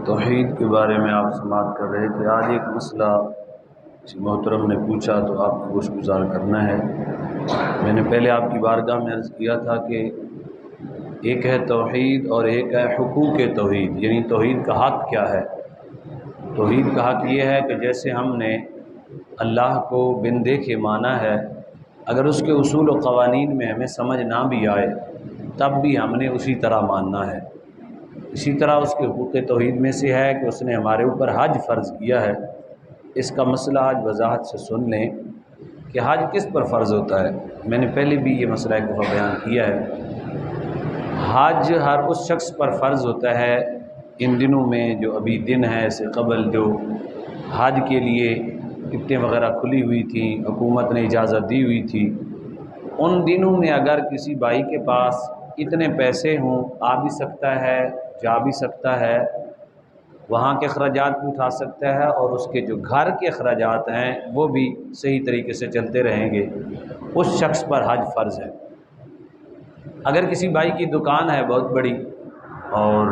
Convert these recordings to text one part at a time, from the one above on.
توحید کے بارے میں آپ سماعت کر رہے تھے۔ آج ایک مسئلہ کسی محترم نے پوچھا تو آپ کو گوش گزار کرنا ہے۔ میں نے پہلے آپ کی بارگاہ میں عرض کیا تھا کہ ایک ہے توحید اور ایک ہے حقوق توحید، یعنی توحید کا حق کیا ہے۔ توحید کا حق یہ ہے کہ جیسے ہم نے اللہ کو بن دیکھے مانا ہے، اگر اس کے اصول و قوانین میں ہمیں سمجھ نہ بھی آئے تب بھی ہم نے اسی طرح ماننا ہے۔ اسی طرح اس کے حقوق توحید میں سے ہے کہ اس نے ہمارے اوپر حج فرض کیا ہے۔ اس کا مسئلہ آج وضاحت سے سن لیں کہ حج کس پر فرض ہوتا ہے۔ میں نے پہلے بھی یہ مسئلہ ایک دفعہ بیان کیا ہے۔ حج ہر اس شخص پر فرض ہوتا ہے ان دنوں میں جو ابھی دن ہے، اس سے قبل جو حج کے لیے ٹکٹیں وغیرہ کھلی ہوئی تھیں، حکومت نے اجازت دی ہوئی تھی، ان دنوں میں اگر کسی بھائی کے پاس اتنے پیسے ہوں آ بھی سکتا ہے، جا بھی سکتا ہے، وہاں کے اخراجات بھی اٹھا سکتا ہے، اور اس کے جو گھر کے اخراجات ہیں وہ بھی صحیح طریقے سے چلتے رہیں گے، اس شخص پر حج فرض ہے۔ اگر کسی بھائی کی دکان ہے بہت بڑی اور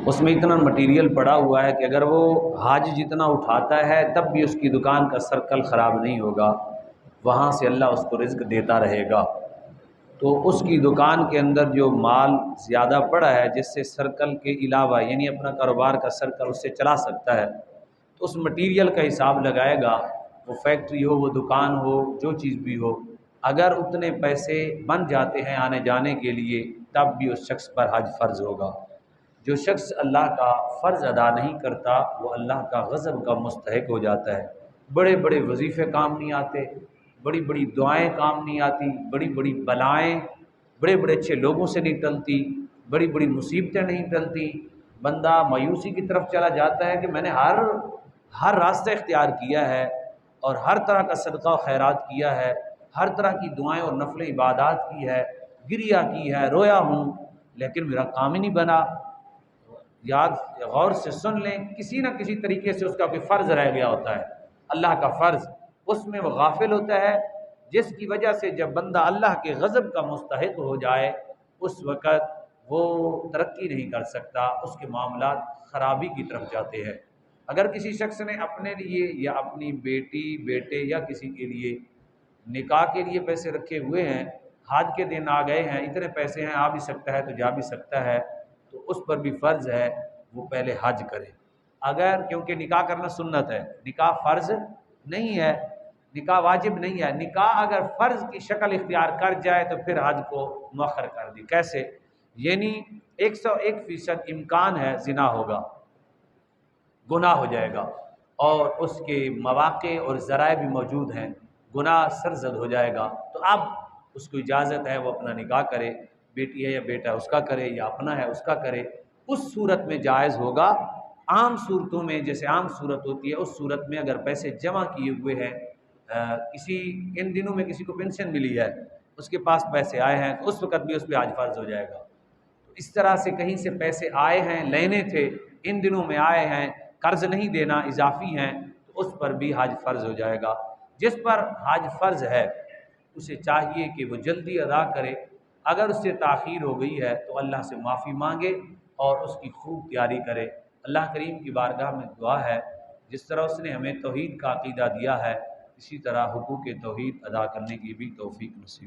اس میں اتنا مٹیریل پڑا ہوا ہے کہ اگر وہ حج جتنا اٹھاتا ہے تب بھی اس کی دکان کا سرکل خراب نہیں ہوگا، وہاں سے اللہ اس کو رزق دیتا رہے گا، تو اس کی دکان کے اندر جو مال زیادہ پڑا ہے جس سے سرکل کے علاوہ یعنی اپنا کاروبار کا سرکل اس سے چلا سکتا ہے، تو اس مٹیریل کا حساب لگائے گا، وہ فیکٹری ہو، وہ دکان ہو، جو چیز بھی ہو، اگر اتنے پیسے بن جاتے ہیں آنے جانے کے لیے تب بھی اس شخص پر حج فرض ہوگا۔ جو شخص اللہ کا فرض ادا نہیں کرتا وہ اللہ کا غضب کا مستحق ہو جاتا ہے۔ بڑے بڑے وظیفے کام نہیں آتے، بڑی بڑی دعائیں کام نہیں آتی، بڑی بڑی بلائیں بڑے بڑے اچھے لوگوں سے نہیں ٹلتی، بڑی بڑی مصیبتیں نہیں ٹلتی، بندہ مایوسی کی طرف چلا جاتا ہے کہ میں نے ہر راستہ اختیار کیا ہے اور ہر طرح کا صدقہ و خیرات کیا ہے، ہر طرح کی دعائیں اور نفل عبادات کی ہے، گریہ کی ہے، رویا ہوں، لیکن میرا کام ہی نہیں بنا۔ یاد غور سے سن لیں، کسی نہ کسی طریقے سے اس کا کوئی فرض رہ گیا ہوتا ہے، اللہ کا فرض، اس میں وہ غافل ہوتا ہے، جس کی وجہ سے جب بندہ اللہ کے غضب کا مستحق ہو جائے اس وقت وہ ترقی نہیں کر سکتا، اس کے معاملات خرابی کی طرف جاتے ہیں۔ اگر کسی شخص نے اپنے لیے یا اپنی بیٹی بیٹے یا کسی کے لیے نکاح کے لیے پیسے رکھے ہوئے ہیں، حج کے دن آ گئے ہیں، اتنے پیسے ہیں، آ بھی سکتا ہے تو جا بھی سکتا ہے، تو اس پر بھی فرض ہے وہ پہلے حج کرے۔ اگر کیونکہ نکاح کرنا سنت ہے، نکاح فرض نہیں ہے، نکاح واجب نہیں ہے، نکاح اگر فرض کی شکل اختیار کر جائے تو پھر حج کو مؤخر کر دی۔ کیسے؟ یعنی 101% امکان ہے زنا ہوگا، گناہ ہو جائے گا، اور اس کے مواقع اور ذرائع بھی موجود ہیں، گناہ سرزد ہو جائے گا، تو اب اس کو اجازت ہے وہ اپنا نکاح کرے، بیٹی ہے یا بیٹا اس کا کرے یا اپنا ہے اس کا کرے، اس صورت میں جائز ہوگا۔ عام صورتوں میں جیسے عام صورت ہوتی ہے اس صورت میں اگر پیسے جمع کیے ہوئے ہیں، کسی ان دنوں میں کسی کو پینشن ملی ہے، اس کے پاس پیسے آئے ہیں تو اس وقت بھی اس پہ حج فرض ہو جائے گا۔ تو اس طرح سے کہیں سے پیسے آئے ہیں، لینے تھے، ان دنوں میں آئے ہیں، قرض نہیں دینا، اضافی ہیں، تو اس پر بھی حج فرض ہو جائے گا۔ جس پر حج فرض ہے اسے چاہیے کہ وہ جلدی ادا کرے، اگر اس سے تاخیر ہو گئی ہے تو اللہ سے معافی مانگے اور اس کی خوب تیاری کرے۔ اللہ کریم کی بارگاہ میں دعا ہے جس طرح اس نے ہمیں توحید کا عقیدہ دیا ہے اسی طرح حقوق توحید ادا کرنے کی بھی توفیق نصیب